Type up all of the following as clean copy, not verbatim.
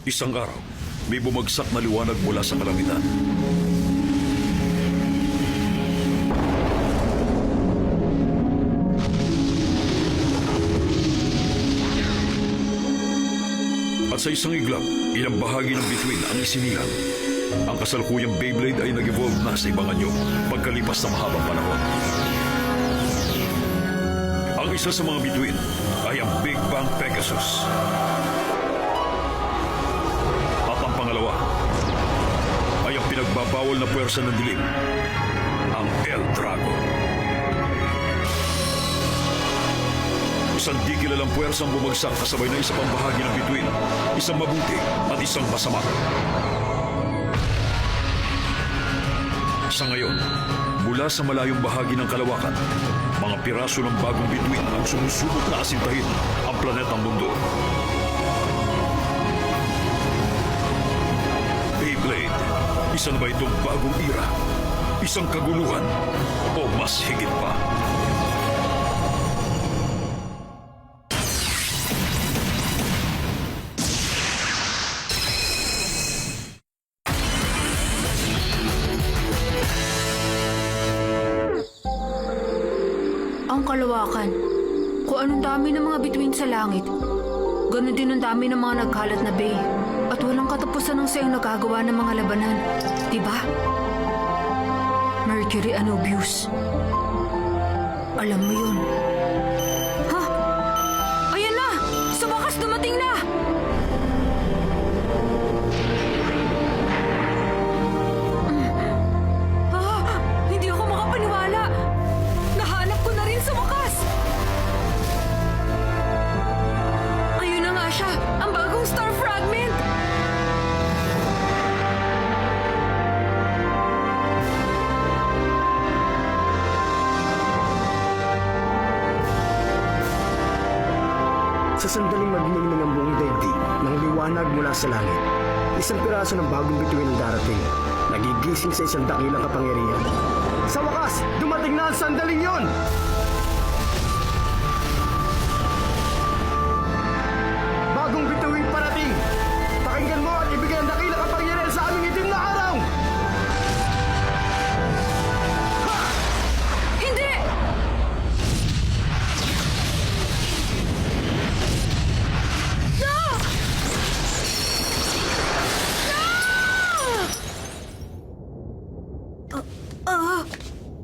Isang araw, may bumagsak na liwanag mula sa kalangitan. At sa isang iglap, ilang bahagi ng bituin ang isinilang. Ang kasalukuyang Beyblade ay nag-evolve na sa ibang anyo pagkalipas ng mahabang panahon. Ang isa sa mga bituin ay ang Big Bang Pegasus. At ang pangalawa ay ang pinagbabawal na puwersa ng dilim, ang El Drago. Isang di kilalang puwersang bumagsak kasabay ng isa pang bahagi ng bituin, isang mabuti at isang masama. Sa ngayon, mula sa malayong bahagi ng kalawakan, mga piraso ng bagong bituin ang sumusubok na asintahin ang planetang mundo. Beyblade, isa na ba itong bagong era? Isang kaguluhan? O mas higit pa? Ang kalawakan. Kung anong dami ng mga bituin sa langit, ganun din ang dami ng mga nagkalat na bay. At walang katapusan ng sayang nagagawa ng mga labanan. Diba? Mercury Anubius. Alam mo yun. Ha? Ayan na! Sa wakas dumating na! Hindi ako makapaniwala! Nahanap ko na rin sa wakas! Ayun na nga siya! Ang bagong star fragment! Sa sandaling magniningning ang buong daigdig ng liwanag mula sa langit, isang piraso ng bagong bituin ang darating, nagigising sa isang dakilang kapangyarihan. Sa wakas, dumating na ang sandaling yon! Bagong bituin parating! Pakinggan mo at ibigay ang dakilang kapangyarihan sa aming itim na araw! Hindi!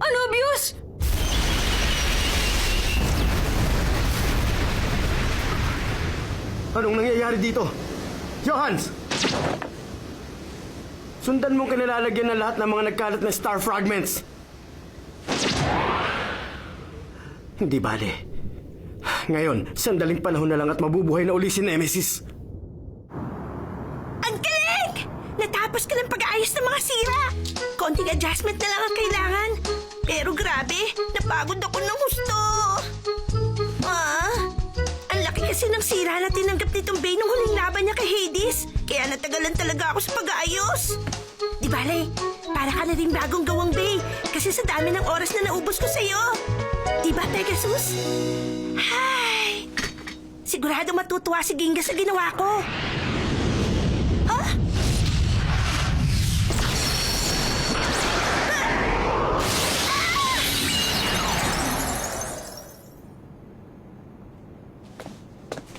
Anubius! Anong nangyayari dito? Johans! Sundan mong kinilalagyan ng lahat ng mga nagkalat na star fragments. Hindi bale. Ngayon, sandaling panahon na lang at mabubuhay na uli si Nemesis. Ang galing! Natapos ka ng pag-aayos ng mga sira. Konting adjustment na lang ang kailangan. Pero grabe, napagod ako ng husto. Ang laki kasi ng sira na tinanggap nitong Bay nung huling laban niya kay Hades. Kaya natagalan talaga ako sa pag-aayos. Di bale, para ka na rin bagong gawang Bay. Kasi sa dami ng oras na naubos ko sa'yo. Di ba, Pegasus? Hay! Sigurado matutuwa si Ginga sa ginawa ko.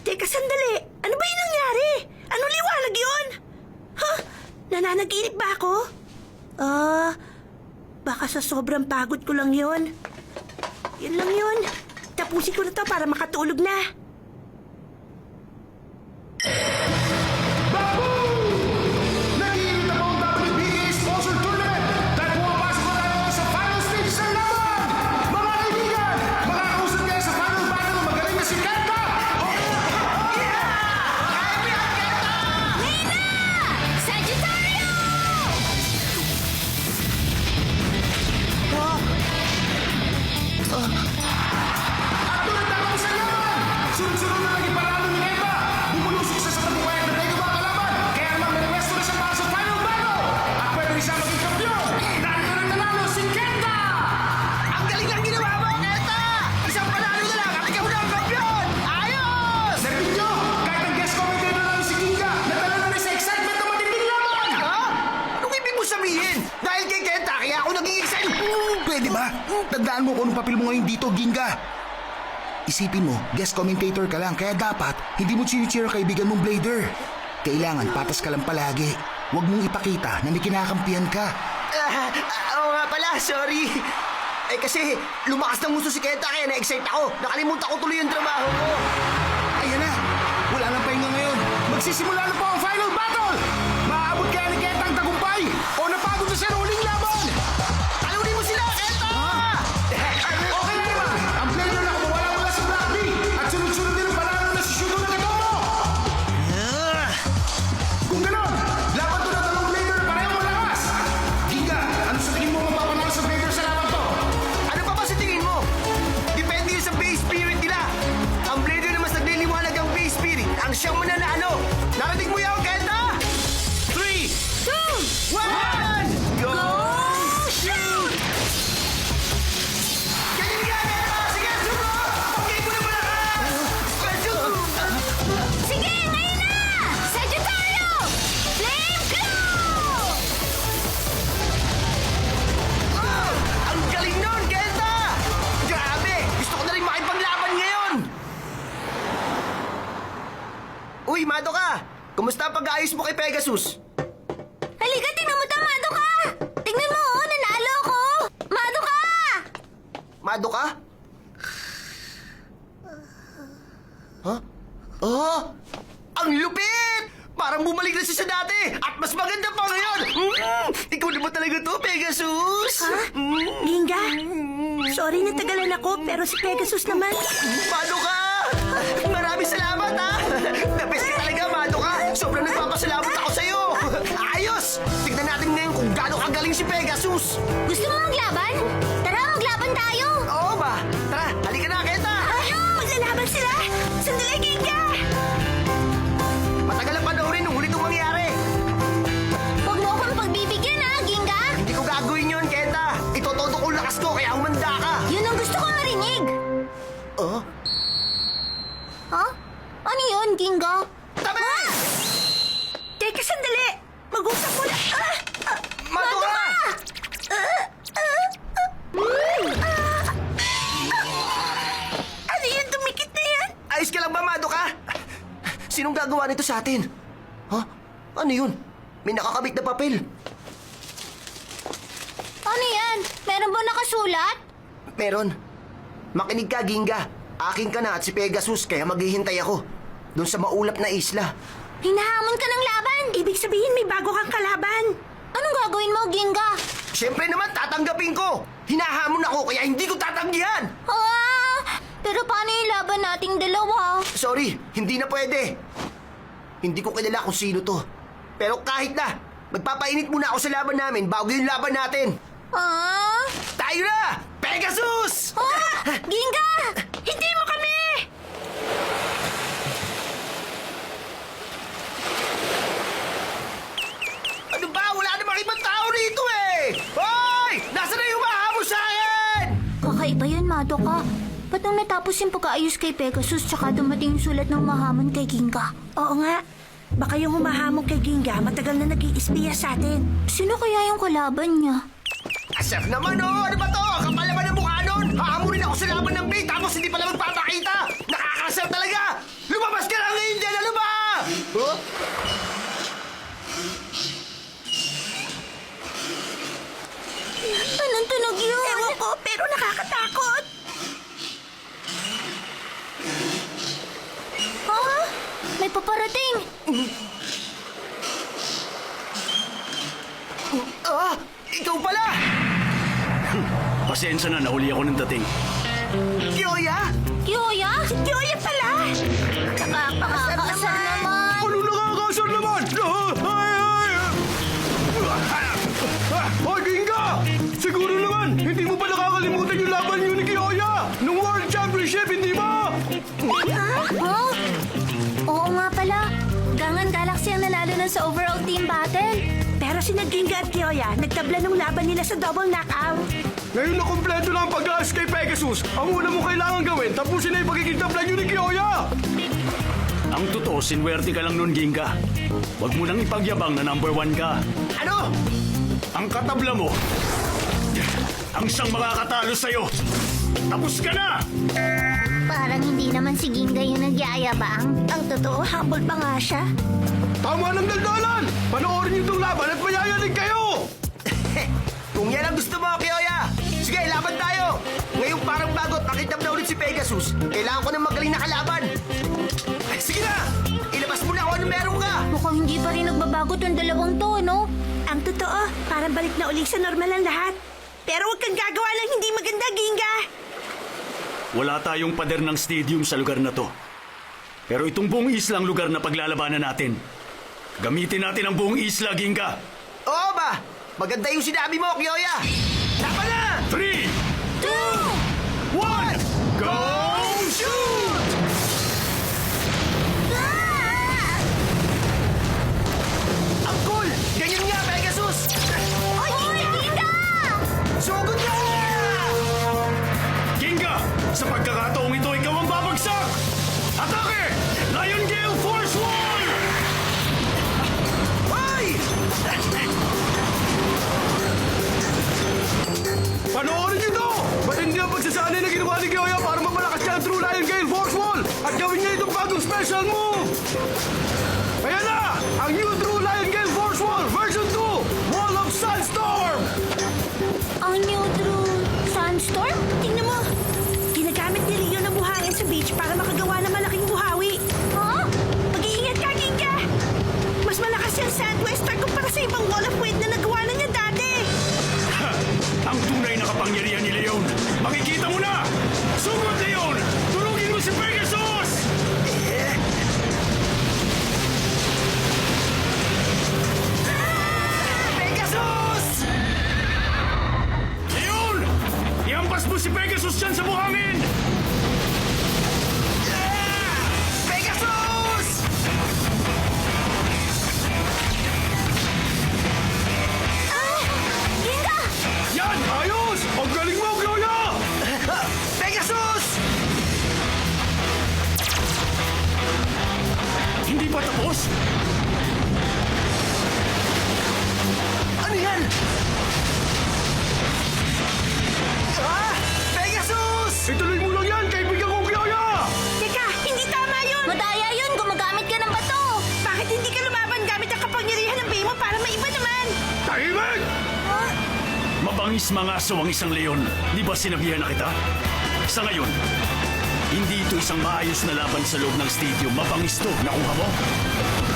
Teka, sandali. Ano ba yung nangyari? Anong liwanag yun? Nananaginip ba ako? Baka sa sobrang pagod ko lang yun. Yun lang yun. Tapusin ko na to para makatulog na. Nag-iinit na po ang WBA Sponsor Tournament dahil pumapasok na tayo sa final stage ng laban! Mga kaibigan, makakausap kayo sa final battle ng magaling na si Kenta! Sagittario! At tulad ako sa laban, Palatandaan mo kung anong papel mo ngayon dito, Ginga. Isipin mo, guest commentator ka lang, kaya dapat hindi mo chinichir ang kaibigan mong Blader. Kailangan patas ka lang palagi. Huwag mong ipakita na may kinakampihan ka. Oo nga pala, sorry. Eh kasi lumakas ng muso si Kenta kaya na-excite ako. Nakalimutan ko tuloy yung trabaho ko. Ayan na, wala nang pahinga ngayon. Magsisimula na po ang final battle! Maaabot kaya ni Kenta ang tagumpay o napagod na siya ng huling laban! Talunin mo sila, Kenta! Okay na naman! Ang player na kumawala mula sa Black D at sunod-sunod din ang panalo na si Shudo ng Itomo! Kung ganon, laban to na dalawang player na parehong malakas! Giga, ano sa tingin mo mapapanalo sa player sa laban to? Ano pa ba sa tingin mo? Depende yun sa base spirit nila. Ang Blader na mas nagliliwanag ang base spirit ang siyang mananalo. Narinig mo yan, Kenta? 3, 2, 1, go! Shoot! Ganyan nga, Kenta! Sige, sumo! Okay mo na malakas! Shoot! Sige, ngayon na! Sagittario! Flame Glow! Oh, ang galing nun, Kenta! Grabe! Gusto ko na rin makipaglaban ngayon! Uy, Madoka! Kumusta ang pag-aayos mo kay Pegasus? Halika, tingnan mo ito, Madoka! Tingnan mo, oh, nanalo ako! Madoka! Madoka? Huh? Oh! Ang lupit! Parang bumalik na siya sa dati! At mas maganda pa ngayon! Ikaw na ba talaga to, Pegasus? Ginga, sorry na tagalan ako, pero si Pegasus naman. Madoka! Maraming salamat, ha! The best ka talaga, Madoka! Sobrang nagpapasalamat ako sa'yo! Ayos! Tignan natin ngayon kung gaano kagaling si Pegasus! Gusto mo maglaban? Tara, maglaban tayo! Oo ba? Tara, halika na, Kenta! Ano? Maglalaban sila? Sandali, Ginga! Matagal ang panahon rin nung huli itong mangyari! Huwag mo akong pagbibigyan, ha, Ginga? Hindi ko gagawin yun, Kenta! Itotodo ko lakas ko, kaya humanda ka! Yun ang gusto kong marinig! Oh? Ha? Ano yun, Ginga? Tabi! Teka, sandali! Mag-usap muna! Madoka! Ano yun? Dumikit na yan? Ayos ka lang ba, Madoka? Sinong gagawa nito sa atin? Ha? Ano yun? May nakakabit na papel. Ano yan? Meron ba nakasulat? Meron. Makinig ka, Ginga. Akin ka na at si Pegasus, kaya maghihintay ako. Doon sa maulap na isla. Hinahamon ka ng laban! Ibig sabihin may bago kang kalaban. Anong gagawin mo, Ginga? Siyempre naman, tatanggapin ko. Hinahamon ako, kaya hindi ko tatanggihan. Ah! Pero paano yung laban nating dalawa? Sorry, hindi na pwede. Hindi ko kilala kung sino to. Pero kahit na, magpapainit muna ako sa laban namin bago yung laban natin. Ah? Tayo na! Pegasus! Ah! Ginga! Hindi mo kami! Ano ba? Wala namang ibang tao rito eh! Hoy! Nasaan na yung mahabol sa akin? Kakaiba yun, Madoka. Ba't nung natapos yung pag-aayos kay Pegasus tsaka dumating yung sulat ng mahamon kay Ginga? Oo nga. Baka yung humahamon kay Ginga matagal na nag-iispiya sa atin. Sino kaya yung kalaban niya? Asaf naman oh! Ano ba to? Kapal naman ang mukha nun! Hahamunin ako sa laban ng Blade tapos hindi pala magpapakita! Nakakasar talaga! Lumabas ka lang ngayon dyan! Ano ba? Huh? Anong tunog yun? Ewan ko, pero nakakatakot. Ha? May paparating! Ah! Ikaw pala! Pasensya na, nahuli ako ng dating. Kyoya? Kyoya? Si Kyoya pala. Nakakakasar naman! Ano nakakasar naman? Hoy, Ginga! Siguro naman, hindi mo pa nakakalimutan yung laban niyo ni Kyoya nung World Championship, hindi ba? Ha? Oo nga pala. Gangan Galaxy ang nanalo na sa overall team battle. Pero si Ginga at Kyoya nagtabla ng laban nila sa double knockout. Ngayon na kompleto na ang pag-aas kay Pegasus, ang una mo kailangan gawin, tapusin na yung pagiging tabla niyo ni Kyoya! Ang totoo, sinwerte ka lang nun, Ginga. Huwag mo nang ipagyabang na #1 ka. Ano? Ang katabla mo, ang siyang makakatalo sa'yo. Tapos ka na! Parang hindi naman si Ginga yung nagyayabang. Ang totoo, humble pa nga siya. Tama ng daldalan! Panoorin niyo itong laban at mayayanig kayo! Kung yan ang gusto mo, Kyoya! Sige, laban tayo! Ngayong parang bagot, nakitab na ulit si Pegasus. Kailangan ko ng magaling na kalaban. Ay, sige na! Ilabas mo na kung ano meron ka! Mukhang hindi pa rin nagbabago tong dalawang to, no? Ang totoo, parang balik na ulit sa normal ang lahat. Pero huwag kang gagawa ng hindi maganda, Ginga. Wala tayong pader ng stadium sa lugar na to. Pero itong buong isla ang lugar na paglalabanan natin. Gamitin natin ang buong isla, Ginga. Oo ba? Maganda yung sinabi mo, Kyoya! Laban na! 3, 2, 1, go shoot! Ang cool! Ganyan nga, Pegasus! Oy, Ginga! Sugod na! Ginga! Sa pagkakataong ito, ikaw ang babagsak! Atake! Lion Gale Force Wall! Hoy! Panoorin niyo to! Matindi ang pagsasanay na ginawa ni Kyoya para mapalakas niya ang True Lion Gale Force Wall at gawin niya itong bagong special move! Ayan na! Ang new True Lion Gale Force Wall version 2! Wall of Sunstorm! Ang neutral sandstorm? Tingnan mo. Ginagamit ni Leo ng buhangin sa beach para makagawa ng malaking buhawi. Ha? Mag-iingat ka, Ginga. Mas malakas yung Sandwester kumpara sa ibang wall of wind na nagawa na niya dati. Ha! Ang tunay na kapangyarihan ni Leon! Makikita mo na! Sugod, Leon! Tulungin mo si Pegasus! Pegasus! Leon! Ihampas mo si Pegasus dyan sa buhangin! Pegasus! Ginga! Yan! Ayos! Ang galing mo, Kyoya! Pegasus! Hindi pa tapos? Ano yan? Ah! Pegasus! Ituloy mo lang yan, kaibigan kong Kyoya! Teka, hindi tama yun. Madaya yun! Gumagamit ka ng bato! Bakit hindi ka lumaban gamit ang kapangyarihan ng Bay mo para maiba naman? Tahimik! Mabangis mga aso ang isang leon. Di ba sinabihan na kita? Sa ngayon, hindi ito isang maayos na laban sa loob ng stadium. Mabangis to. Nakuha mo?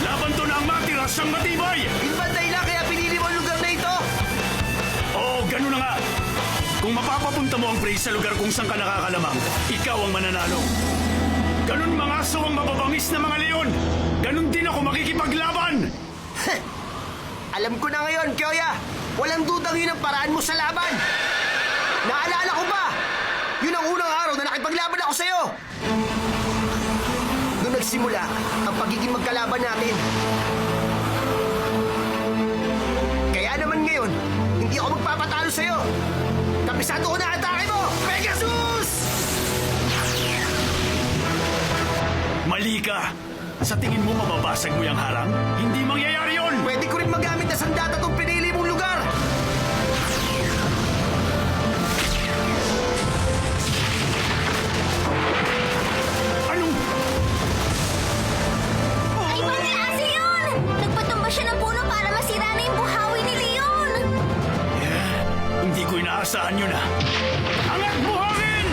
Laban to na ang matira siyang matibay! Yun ba ang dahilan kaya pinili mo ang lugar na ito? Oo, ganun na nga. Kung mapapapunta mo ang prey sa lugar kung saan ka nakakalamang, ikaw ang mananalo. Ganun mga aso ang mababangis na mga leon. Ganun din ako makikipaglaban. Alam ko na ngayon, Kyoya. Walang dudang yun ang paraan mo sa laban. Naalala ko ba? Yun ang unang araw na nakipaglaban ako sa'yo. Doon nagsimula ang pagiging magkalaban natin. Kaya naman ngayon, hindi ako magpapatalo sa'yo. Kapisado ko na ang atake mo, Pegasus! Mali ka. Sa tingin mo mababasag mo yung harang? Hindi mangyayari yon. Pwede ko rin magamit na sandata tong pinili mong lugar. Anong? Ay, ibang klase yun! Nagpatumba siya ng puno para masira na yung buhawi ni Leon! Hindi ko inaasahan yun ah. Angat buhangin!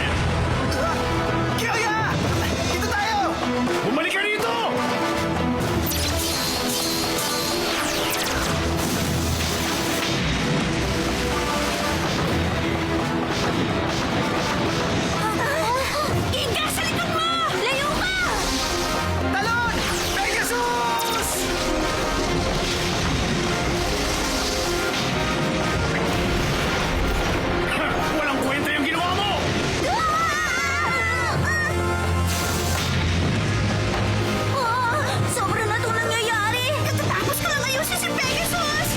Kyoya! Dito tayo! Bumalik ka dito! Ginga, sa likod mo! Layo ka! Talon! Pegasus! Ha! Walang kwenta yung ginawa mo! Sobra na itong nangyayari! Katatapos ko lang ayusin si Pegasus!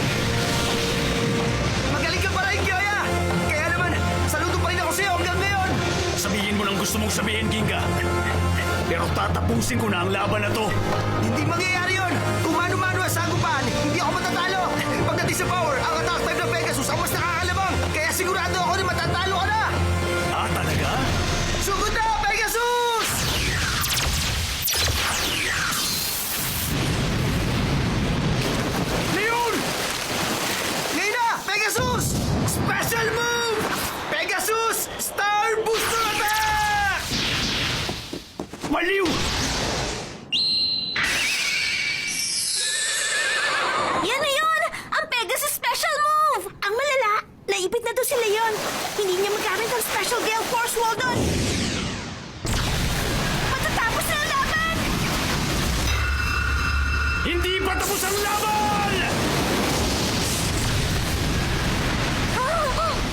Magaling ka pa rin, Kyoya! Kaya naman, saludo pa rin ako sa'yo hanggang ngayon! Sabihin mo lang gusto mong sabihin, Ginga. Pero tatapusin ko na ang laban na to. Hindi mangyayari yun! Kung mano-mano ang sagupan, hindi ako matatalo! Pagdating sa power, ang attack type ng Pegasus ang mas nakakalabang! Kaya sigurado ako na matatalo ka na! Ah, talaga? Sugod na, Pegasus! Leon! Ngayon na, Pegasus! Special move! Pegasus Star Booster Attack! Maliw! Yan na yun! Ang Pegasus Special Move! Ang malala, naipit na doon si Leon. Hindi niya magamit ang Special Gale Force Wall doon. Matatapos na ang laban! Hindi pa tapos ang laban!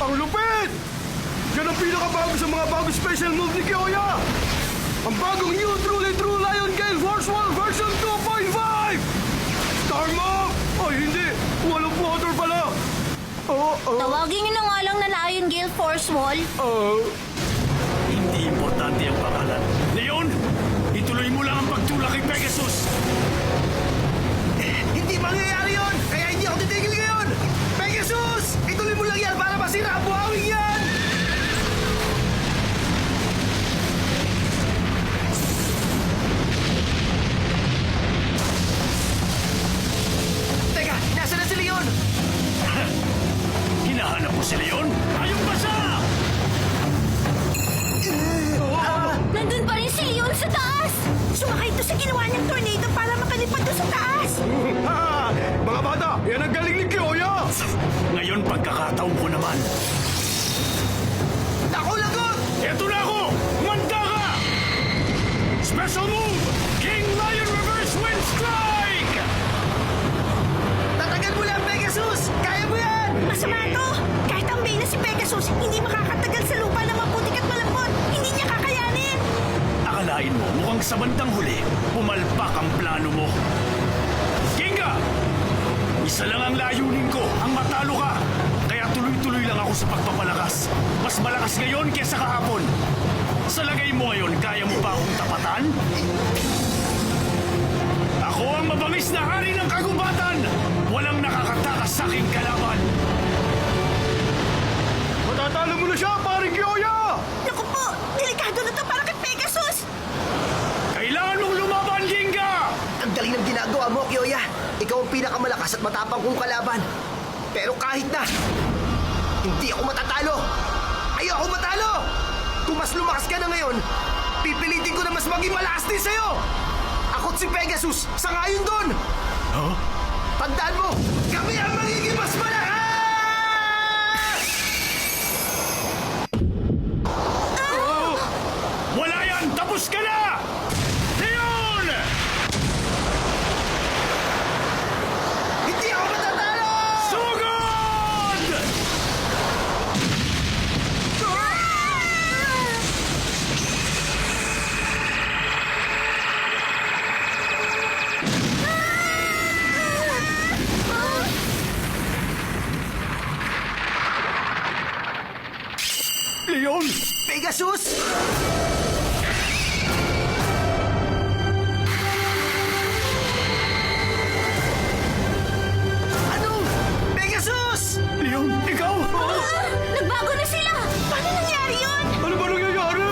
Ang lupit! Yan ang pinakabago sa mga bagong special move ni Kyoya! Ang bagong new Truly True Lion Gale Force Wall version 2.5! Star Move! Ay, hindi! Walang water pala! Tawagin niyo na nga lang na Lion Gale Force Wall. Hindi importante ang pangalan. Leon, ituloy mo lang ang pagtulak kay Pegasus. Hindi mangyayari yun! Kaya hindi ako titigil ngayon! Pegasus! Ituloy mo lang yan para masira ang buhawing yan! Teka, nasa na si Leon? Hinahanap mo si Leon? Ayong basa! Nandun pa rin si Leon sa taas! Sumakay ito sa ginawa niyang tornado para makalipad doon sa taas. Mga bata, yan ang galing ni Kyoya! Ngayon pagkakataon ko naman. Ako lagot! Eto na ako! Manda ka! Special move! King Lion Reverse Wind Strike! Tatagal mo lang, Pegasus! Kaya mo yan! Masama ito. Kahit ang Bane na si Pegasus, hindi makakatagal sa lupa na maputik at malambot. Hindi niya kakayanin. Akalain mo mukhang sa bandang huli, pumalpak ang plano mo. Ginga! Isa lang ang layunin ko, ang matalo ka. Kaya tuloy-tuloy lang ako sa pagpapalakas. Mas malakas ngayon kesa kahapon. Sa lagay mo ngayon, kaya mo pa akong tapatan? Ako ang mabangis na hari ng kagubatan! Walang nakakatakas sa aking kalaban! Matatalo mo na siya, paring Kyoya! Naku po, delikado na to para kay Pegasus. Kailangan mong lumaban, Ginga! Ang galing ng ginagawa mo, Kyoya. Ikaw ang pinakamalakas at matapang kong kalaban. Pero kahit na, hindi ako matatalo. Ayoko matalo! Kung mas lumakas ka na ngayon, pipilitin ko na mas maging malakas din sa'yo! Ako't si Pegasus, sangayon doon! Huh? Tandaan mo, kami ang magiging mas malakas! Wala yan! Tapos ka na! Leon! Hindi ako matatalo! Sugod! Leon! Pegasus! Ano? Pegasus! Leon, ikaw! Nagbago na sila! Paano nangyari yun? Ano ba nangyayari?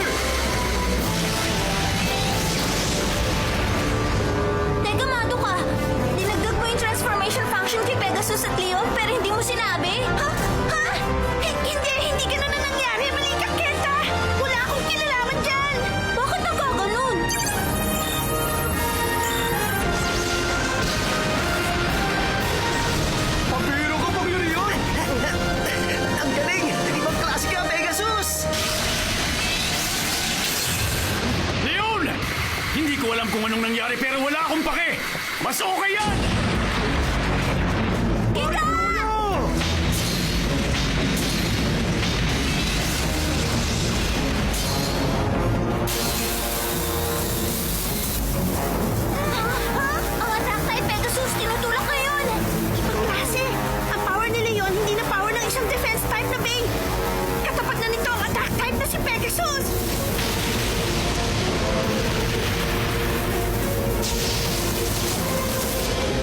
Teka, Madoka. Dinagdag mo yung transformation function kay Pegasus at Leon pero hindi mo sinabi? Ha? Ha? Hindi ganun na nangyari. Mali ka, Kenta. Wala akong kinalaman dyan. Bakit nagkaganon? Pabiro ka pang yun! Ang galing! Ibang klase ka, Pegasus! Leon! Hindi ko alam kung anong nangyari pero wala akong pake! Mas okay yan! Ang attack type Pegasus, tinutulak ngayon! Ibang klase. Ang power ni Leon hindi na power ng isang defense type na Bane. Katapat na nito ang attack type na si Pegasus.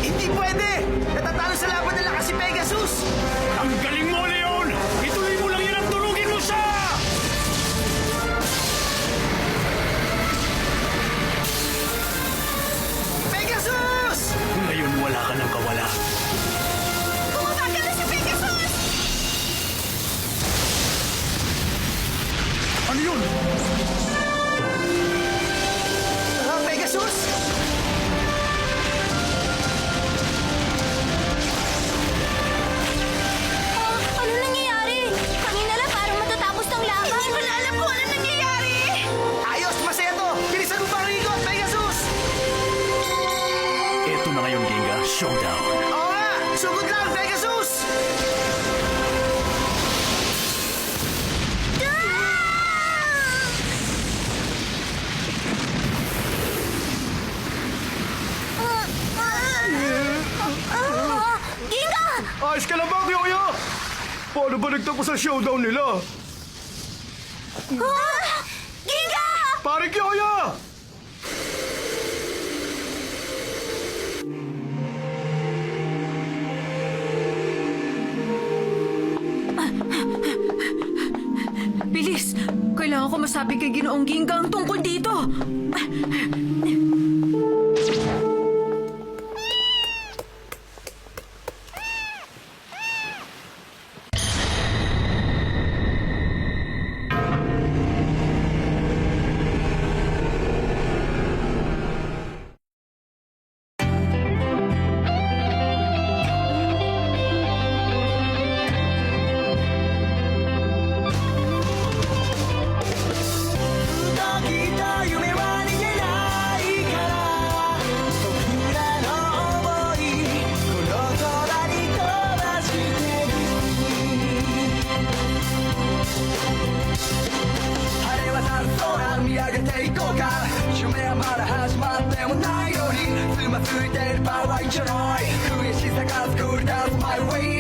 Hindi pwede! Natatalo sa laban na lakas si Pegasus! Ang galing mo, Leon! Ituloy mo lang na ngayon, Ginga. Showdown. Oo nga! Sugod lang, Pegasus! Ginga! Ayos ka lang ba, Kyoya? Paano ba nagtapos ang showdown nila? Ginga! Pare Kyoya! Bilis! Kailangan ko masabi kay Ginoong Ginga ang tungkol dito. My way